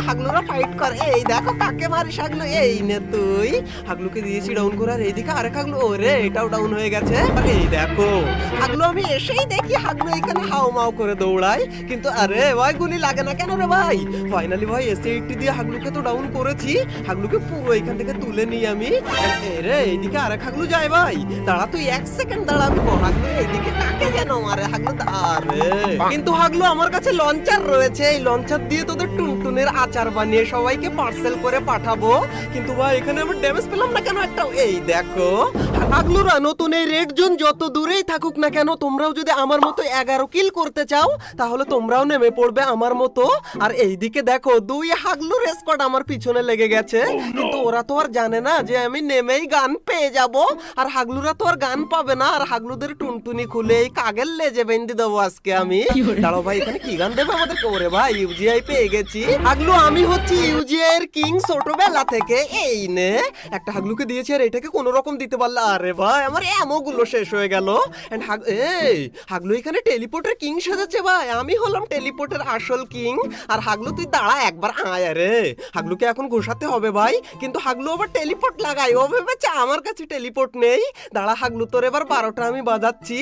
হাগলুরা fight করে। এই দেখো কাকে মারিস হাগলু, এই নে তুই। হাগলুকে দিয়েছি ডাউন করে, আর এইদিকে আরেক হাগলু, ওরে এটাও ডাউন হয়ে গেছে। আর এই দেখো হাগলু, আমি এসেই দেখি হাগলু এখানে হাও মাও করে দৌড়ায়, কিন্তু আরে ভাই গুলি লাগে না কেন রে ভাই? ফাইনালি ভাই এসএ80 দিয়ে হাগলুকে তো ডাউন করেছি, হাগলুকে পুরো এখান থেকে তুলে নিই আমি। রে এইদিকে আরেক হাগলু যায় ভাই, দাঁড়া তুই 1 সেকেন্ড দাঁড়া, আমি হাগলু এইদিকে কাকে যেন মারে হাগলু। আরে কিন্তু হাগলু আমার কাছে লঞ্চার রয়েছে, এই লঞ্চার দিয়ে তোদের টুনটুনের আচার বানিয়ে সবাইকে পার্সেল করে পাঠাবো। কিন্তু ভাই এখানে আমি ড্যামেজ পেলাম না কেন একটা? এই দেখো হাগলুরা, নতুন এই রেড জোন যত দূরেই থাকুক না কেন, তোমরাও যদি আমার মতো 11 কিল করতে চাও তাহলে তোমরাও নেমে পড়বে আমার মতো। আর এইদিকে দেখো 2 হাগলুর স্কোয়াড আমার পিছনে লেগে গেছে, কিন্তু ওরা তো আর জানে না যে আমি নেমেই গান পেয়ে যাব। আর হাগলুরা তো আর গান পাবে না, আর হাগলুদের টুনটুনি খুলে এই কাগের লেজে বেঁধে দেবো আজকে আমি। দাঁড়াও ভাই, এখানে কি গান দেবে আমাদের? ওরে ভাই ইউজিআই পেয়ে গেছি। হাগলু আমি হচ্ছি ইউজিআই এর কিং ছোটবেলা থেকে। এই নে একটা হাগলুকে দিয়েছি, আর এটাকে কোনো রকম দিতে পারলে, আরে ভাই আমার এমো গুলো শেষ হয়ে গেল। এন্ড এই হাগলু এখানে টেলিপোর্টের কিং সাজাচ্ছে ভাই, আমি হলাম টেলিপোর্টের আসল কিং। আর হাগলু তুই দাঁড়া একবার আয়। আরে হাগলুকে এখন ঘোষাতে হবে ভাই, কিন্তু হাগলু আবার টেলিপোর্ট লাগাই, ও ভেবেছে আমার কাছে টেলিপোর্ট নেই। দাঁড়া হাগলু, তোর এবার 12টা আমি বাজাচ্ছি।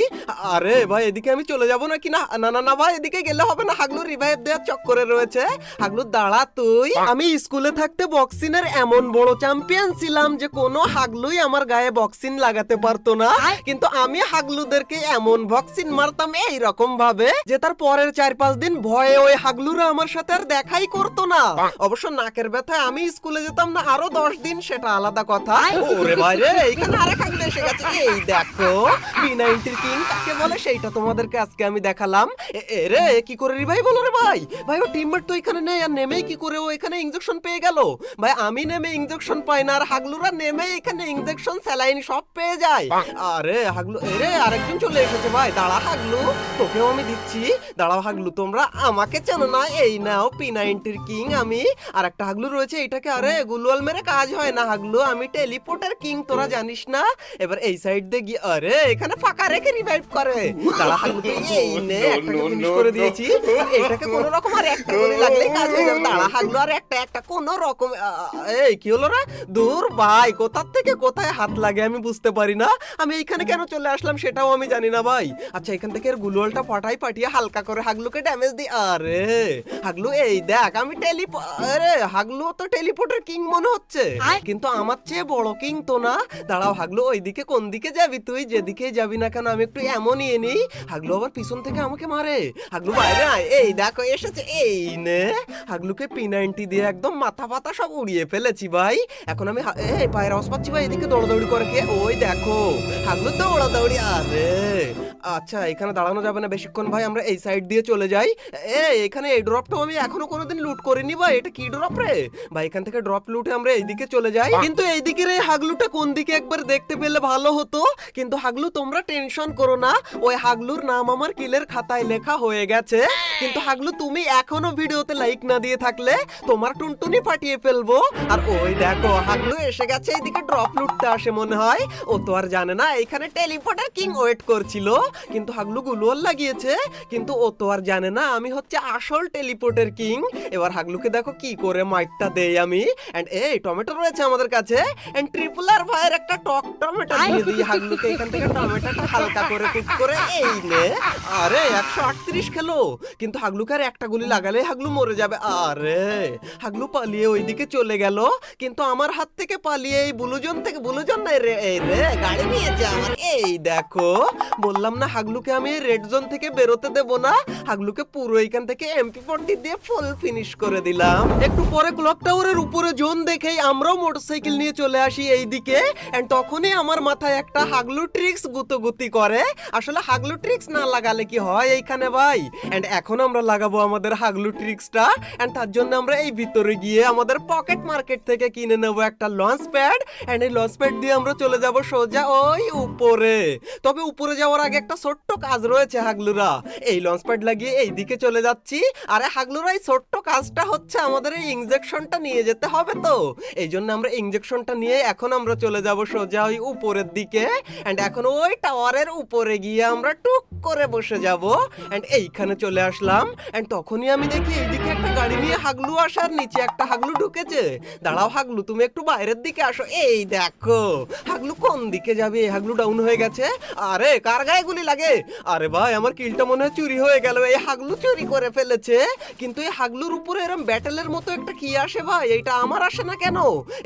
আরে ভাই এদিকে আমি চলে যাবো নাকি? না না না না ভাই, এদিকে গেলে হবে না, হাগলু রিভাইভ দেওয়ার চক্করে রয়েছে। হাগলু দাঁড়া তুই। আমি স্কুলে থাকতে বক্সিনের এমন বড় চ্যাম্পিয়ন ছিলাম যে কোনো হাগলুই আমার গায়ে বক্সিন লাগাতে পারতো না, কিন্তু আমি হাগলুদেরকে এমন বক্সিন মারতাম এই রকম ভাবে যে তার পরের 4-5 দিন ভয়ে ওই হাগলুরা আমার সাথে আর দেখাই করতো না। অবশ্য নাকের ব্যথায় আমি স্কুলে যেতাম না আরো 10 দিন, সেটা আলাদা কথা। ওরে ভাই রে, এখানে আরেক হাগলু এসে গেছে। এই দেখো P90 কিং কাকে বলে সেইটা তোমাদেরকে আজকে আমি দেখালাম। রে কি করে রিভাইভ হলো রে ভাই? ভাই ও টিমমেট তো এখানে নেই, আর নেমেই কি করে ও এখানে ইনজেকশন পেয়ে গেল? ভাই আমি নেমে ইনজেকশন পাই না, আর হাগলুরা নেমে এখানে ইনজেকশন স্যালাইন সব পেয়ে যায়। আরে হাগলু, এরে আরেকজন চলে এসেছে ভাই, দাঁড়া হাগলু তোকেও আমি দিচ্ছি। দাঁড়াও হাগলু, তোমরা আমাকে চেনো না, এই নাও P90 কিং আমি। আর একটা হাগলু রয়েছে, এটাকে আরে গুলওয়াল মেরে কাজ হয় না হাগলু, আমি টেলিপোর্টার কিং, তোরা জানিস না। এবার এই সাইড দিয়ে গিয়ে আরে এখানে ফাঁকা রেখে রিভাইভ করে। দাঁড়া হাগলু, এই নে একটাকে ফিনিশ করে দিয়েছি, এটাকে কোনো রকম আর একটা গুলি লাগলেই কাজ হয়ে যাবে। দাঁড়া হাগলু, আর একটা কোনো রকম। এই কি হলো রে? দূর ভাই, কোথার থেকে কোথায় হাত লাগে আমি বুঝতে পারি না, আমি এইখানে কেন চলে আসলাম সেটাও আমি জানি না ভাই। আচ্ছা এখান থেকে এর গুলওয়ালটা পাঠিয়ে হালকা করে হাগলুকে ড্যামেজ দিই। আরে হাগলু এই দেখ আমি আরে হাগলু তো টেলিপোর্টের কিং মনে হচ্ছে, কিন্তু আমার চেয়ে বড় কিং তো না। দাঁড়াও হাগলু, ওইদিকে কোন দিকে যাবি তুই? যেদিকে যাবি না কেন আমি একটু এমন নিয়ে নিই। হাগলু আবার পিছন থেকে আমাকে মারে। হাগলু বাইরে আয়, এই দেখো এসেছে, এই নে হাগলুকে P90 দিয়ে একদম মাথা পাতা সব উড়িয়ে ফেলেছি ভাই। এখন আমি এই পায়ের আওয়াজ পাচ্ছি ভাই, এদিকে দৌড়াদৌড়ি করে কে? ওই দেখো হাগলু দৌড়াদৌড়ি। আরে আচ্ছা এখানে দাঁড়ানো যাবে না বেশিক্ষণ ভাই, আমরা এই সাইড দিয়ে চলে যাই। এখানে এই ড্রপটাও আমি এখনো কোনোদিন লুট করিনি ভাই, এটা কি ড্রপ রে ভাই? এখান থেকে ড্রপ লুটে আমরা এইদিকে চলে যাই, কিন্তু এইদিকে রে হাগলুটা কোন দিকে একবার দেখতে পেলে ভালো হতো। কিন্তু হাগলু তোমরা টেনশন করো না, ওই হাগলুর নাম আমার কিলের খাতায় লেখা হয়ে গেছে। কিন্তু হাগলু তুমি এখনো ভিডিওতে লাইক না দিয়ে থাকলে তোমার টুনটুনি ফাটিয়ে ফেলবো। আর ওই দেখো হাগলু এসে গেছে, এইদিকে ড্রপ লুটতে আসে মনে হয়, ও তো আর জানে না এখানে টেলিপোর্টার কিং ওয়েট করছিল। কিন্তু হাগলু গুলওয়াল লাগিয়েছে, কিন্তু ও তো আর জানে না আমি হচ্ছে আসল টেলিপোর্টার কিং। এবার হাগলুকে দেখো কি করে মাইটটা দেই আমি। এন্ড এই টমেটো রয়েছে আমাদের কাছে, এন্ড ট্রিপল আর ভাইয়ের একটা টক টমেটো দিয়ে দিই হাগলুকে এখান থেকে, টমেটোটা হালকা করে কুক করে। এই নে আরে 138 খেলো, কিন্তু হাগলুকে আর একটা গুলি লাগালে হাগলু মরে যাবে। আরে হাগলু পালিয়ে ওইদিকে চলে গেল, কিন্তু আমার হাত থেকে পালিয়ে এই বুলুজন নাই রে, এই রে গাড়ি নিয়েছে আমার। এই দেখো বললাম না হাগলুকে আমি রেড জোন থেকে বেরোতে দেব না, হাগলুকে পুরো এখান থেকে MP40 দিয়ে ফুল ফিনিশ করে দিলাম। একটু পরে ক্লক টাওয়ারের উপরে জোন দেখেই আমরাও মোটরসাইকেল নিয়ে চলে আসি এইদিকে, এন্ড তখনই আমার মাথায় একটা হাগলু ট্রিক্স গুতোগুতি করে। আসলে হাগলু ট্রিক্স না লাগালে কি হয় এইখানে ভাই? এন্ড এখন আমরা লাগাবো আমাদের হাগলু ট্রিক্সটা, এন্ড তার জন্য আমরা এই ভিতরে গিয়ে আমাদের পকেট মার্কেট থেকে কিনে নেব একটা লঞ্চ প্যাড, এন্ড এই লঞ্চ প্যাড দিয়ে আমরা চলে যাব সোজা ওই উপরে। তবে উপরে যাওয়ার আগে একটা ছোট্ট কাজ রয়েছে হাগলুরা, এই লঞ্চ প্যাড লাগিয়ে এই দিকে চলে যাচ্ছি। আরে হাগলুরা এই ছোট্ট কাজটা হচ্ছে আমাদের এই ইনজেকশনটা নিয়ে যেতে হবে, তো এই জন্য আমরা ইনজেকশনটা নিয়ে এখন আমরা চলে যাব সোজা ওই উপরের দিকে। এন্ড এখন ওই টাওয়ারের উপরে গিয়ে আমরা টুক করে বসে যাব, এন্ড এইখানে চলে আসলাম। এন্ড তখনই আমি দেখি এইদিকে একটা গাড়ি গাড়ি নিয়ে হাগলু আসার নিচে একটা হাগলু ঢুকেছে। দাঁড়াও হাগলু, তুমি একটু বাইরের দিকে আসো। এই দেখো হাগলু কোন দিকে যাবে, হাগলু ডাউন হয়ে গেছে। আরে কার গায়ে গুলি লাগে? আরে ভাই আমার কিলটা মনে হয় চুরি হয়ে গেল, এই হাগলু চুরি করে ফেলেছে। কিন্তু এই হাগলুর উপরে এরকম ব্যাটেলের মতো একটা কি আসে ভাই, এটা আমার আসে না কেন?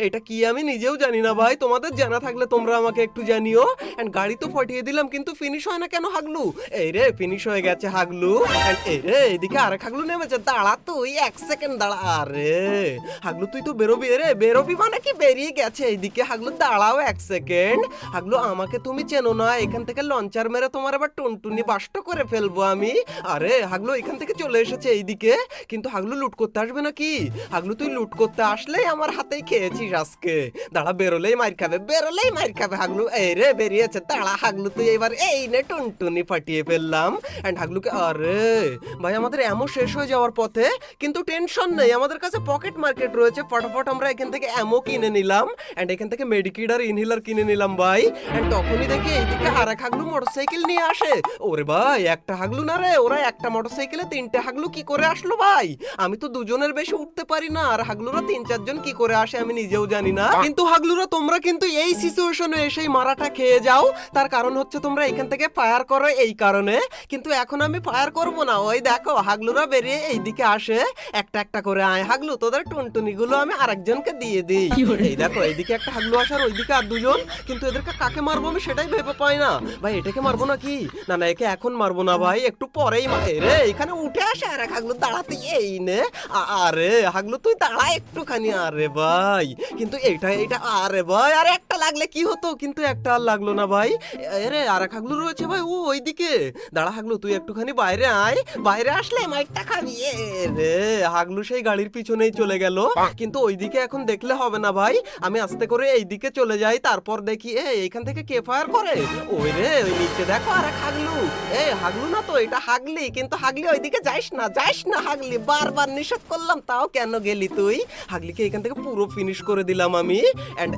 এটা কি আমি নিজেও জানি না ভাই, তোমাদের জানা থাকলে তোমরা আমাকে একটু জানিও। এন্ড গাড়ি তো ফাটিয়ে দিলাম কিন্তু ফিনিশ হয় না কেন হাগলু? এই রে ফিনিশ হয়ে গেছে হাগলু। এন্ড এই রে এদিকে আরেক হাগলু নেমেছে। দাঁড়া তুই 1 সেকেন্ড দাঁড়া। আরে হাগলু তুই তো বেরোবি রে, বেরোবি মানে কি বেরিয়ে গেছে এইদিকে। হাগলু দাঁড়াও 1 সেকেন্ড। হাগলু আমাকে তুমি চেনো না, এখান থেকে লঞ্চার মেরে তোমার আবার টুনটুনি বাষ্ট করে ফেলবো আমি। আরে হাগলু এখান থেকে চলে এসেছে এইদিকে, কিন্তু হাগলু লুট করতে আসবে নাকি? হাগলু তুই লুট করতে আসলেই আমার হাতেই খেয়েছিস আজকে। দাঁড়া বেরোলেই মার খাবে, বেরোলেই মার খাবে হাগলু। এই রে বেরিয়েছে, দাঁড়া হাগলু তুই এবার এই নে টুনটুনি ফাটিয়ে ফেললাম। এন্ড হাগলুকে আরে ভাই আমাদের এমো শেষ হয়ে যাওয়ার পথে, কিন্তু টেনশন নেই আমাদের কাছে পকেট মার্কেট রয়েছে। ফটাফট আমরা এখান থেকে এমো কিনে নিলাম এন্ড এখান থেকে মেডিকিট আর ইনহেলার কিনে নিলাম ভাই। এন্ড তখনই দেখি এইদিকে আরেক হাগলু মোটরসাইকেল নিয়ে আসে। ওরে ভাই একটা হাগলু না রে, ওরা একটা মোটরসাইকেলে 3টে হাগলু কি করে আসলো ভাই? আমি তো দুজনের বেশি উঠতে পারি না, আর হাগলুরা 3-4 জন কি করে আসে আমি নিজেও জানি না। কিন্তু হাগলুরা তোমরা কিন্তু এই সিচুয়েশনে এসেই মারাটা খেয়ে যাও। তার কারণ হচ্ছে তোমরা এখান থেকে ফায়ার করো এই কারণে। কিন্তু এখন আমি ফায়ার করব না, ওই দেখো হাগলুরা বেরিয়ে এইদিকে আসে। একটা একটা করে আয় হাগলু, তোদের টুনটুনি গুলো আমি আরেকজনকে দিয়ে দিই। এই দেখো এইদিকে একটা হাগলু আসার ওইদিকে আর দুজন, কিন্তু এদেরকে কাকে মারবো আমি সেটাই ভেবে পাই না ভাই। এটাকে মারবো না কি? না না একে এখন মারবো না ভাই, একটু পরেই রে এখানে উঠে আসে আর হাগলু। দাঁড়াতে এই নে। আরে হাগলু তুই দাঁড়া একটুখানি। আরে ভাই কিন্তু এইটা এইটা আরে ভাই আরে একটা লাগলে কি হতো, কিন্তু একটা আর লাগলো না ভাই। আরে আর এক হাগলু রয়েছে ভাই ও ওইদিকে। দাঁড়া হাগলু তুই একটুখানি বাইরে আয়, বাইরে আসলে মাইকটা খাবি। রে হাগলু সেই গাড়ির পিছনেই চলে গেল, কিন্তু ওইদিকে এখন দেখলে হবে না ভাই। আমি আস্তে করে এইদিকে চলে যাই, তারপর দেখি এইখান থেকে কে ফায়ার করে। ওই রে ওই নিচে দেখো আরেক হাগলু। হাগলু না তো এটা হাগলি, কিন্তু হাগলি ওইদিকে যাইস না, যাইস না হাগলি, বারবার নিষেধ করলাম তাও কেন গেলি তুই? হাগলিকে এখান থেকে পুরো ফিনিশ করে দিলাম আমি। এন্ড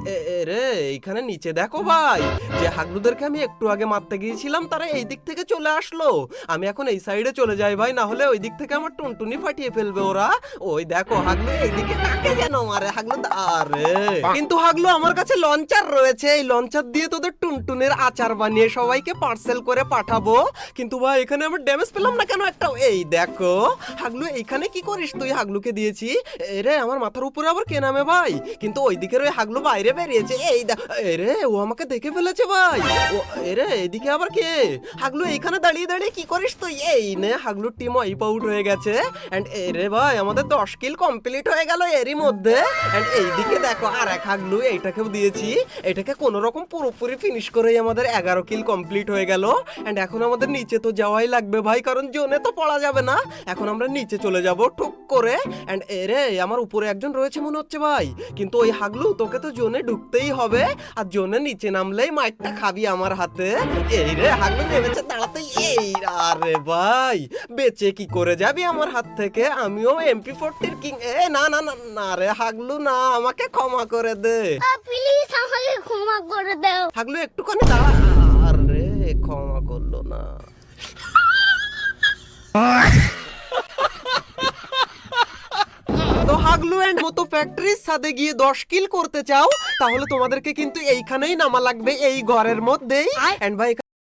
রে এইখানে নিচে দেখো ভাই, যে হাগলুদেরকে আমি একটু আগে মারতে গিয়েছিলাম তারা এই দিক থেকে চলে আসলো। আমি এখন এই সাইডে চলে যাই ভাই, না হলে ওই দিক থেকে আমার টুনটুনি ফাটিয়ে ফেলবে ওরা। ওই দেখো হাগলু এইদিকে কাকে যেন মারে হাগলু। আরে কিন্তু হাগলু আমার কাছে লঞ্চার রয়েছে, এই লঞ্চার দিয়ে তোদের টুনটুনের আচার বানিয়ে সবাইকে পার্সেল করে পাঠাবো। কিন্তু ভাই এখানে আমার ড্যামেজ পেলাম না কেন একটা? এই দেখো হাগলু এইখানে কি করিস তুই? হাগলুকে দিয়েছি। রে আমার মাথার উপরে আবার কে নামে ভাই? কিন্তু ওই দিকের ওই হাগলু বাইরে বেরিয়েছে। এই দেখ রে ও আমাকে দেখে ফেলেছে ভাই। ও রে এদিকে আবার কে? হাগলু এইখানে দাঁড়িয়ে দাঁড়িয়ে কি করিস তুই? এই নে হাগলুর টিম ওয়াইপ আউট হয়ে গেছে। এন্ড রে ভাই আমাদের 10 কিল কমপ্লিট হয়ে গেল এরই মধ্যে। এন্ড এইদিকে দেখো আর এক হাগলু, এইটাকেও দিয়েছি। এটাকে কোন রকম পুরোপুরি ফিনিশ করেই আমাদের 11 কিল কমপ্লিট হয়ে গেল। এন্ড এখন আমাদের নিচে তো যাওয়াই লাগবে ভাই, কারণ জোনে তো পড়া যাবে না। এখন আমরা নিচে চলে যাব ঠুক করে। এন্ড রে আমার উপরে একজন রয়েছে মনে হচ্ছে ভাই, কিন্তু ওই হাগলু তোকে তো জোনে ঢুকতেই হবে, আর জোনে নিচে নামলেই মাইকটা খাবি আমার হাতে। এই রে হাগলু নেমেছে, দাঁড়াতে এই। আরে ভাই বেঁচে কি করে যাবি আমার হাত থেকে? আমিও MP40 কিং। না না না না রে হাগলু না, আমাকে ক্ষমা করে দে প্লিজ, আমাকে ক্ষমা করে দাও। হাগলু একটুখানি দাঁড়া। আরে ক্ষমা করলো না। তো হাগলু এন্ড মতো ফ্যাক্টরির ছাদে গিয়ে 10 কিল করতে চাও, তাহলে তোমাদেরকে কিন্তু এইখানেই নামা লাগবে, এই ঘরের মধ্যেই। এন্ড ভাই